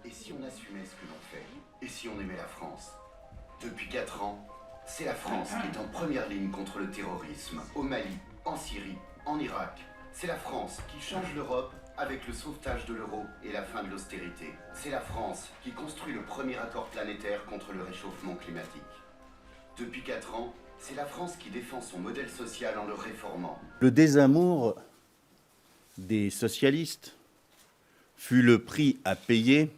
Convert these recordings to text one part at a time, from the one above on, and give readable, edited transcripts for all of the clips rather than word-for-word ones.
Et si on assumait ce que l'on fait? Et si on aimait la France? Depuis 4 ans, c'est la France qui est en première ligne contre le terrorisme, au Mali, en Syrie, en Irak. C'est la France qui change l'Europe avec le sauvetage de l'euro et la fin de l'austérité. C'est la France qui construit le premier accord planétaire contre le réchauffement climatique. Depuis 4 ans, c'est la France qui défend son modèle social en le réformant. Le désamour des socialistes fut le prix à payer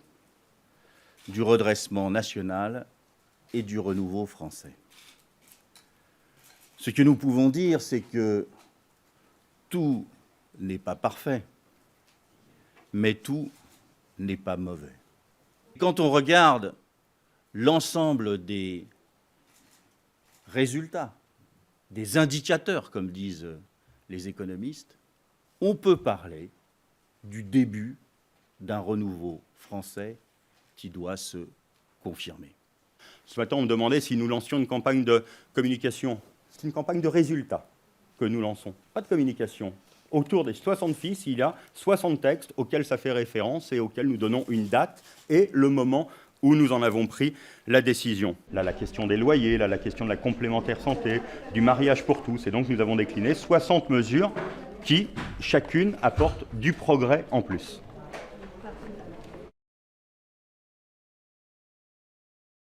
du redressement national et du renouveau français. Ce que nous pouvons dire, c'est que tout n'est pas parfait, mais tout n'est pas mauvais. Quand on regarde l'ensemble des résultats, des indicateurs, comme disent les économistes, on peut parler du début d'un renouveau français qui doit se confirmer. Ce matin, on me demandait si nous lancions une campagne de communication. C'est une campagne de résultats que nous lançons, pas de communication. Autour des 60 fils, il y a 60 textes auxquels ça fait référence et auxquels nous donnons une date et le moment où nous en avons pris la décision. Là, la question des loyers, là, la question de la complémentaire santé, du mariage pour tous. Et donc, nous avons décliné 60 mesures qui, chacune, apportent du progrès en plus.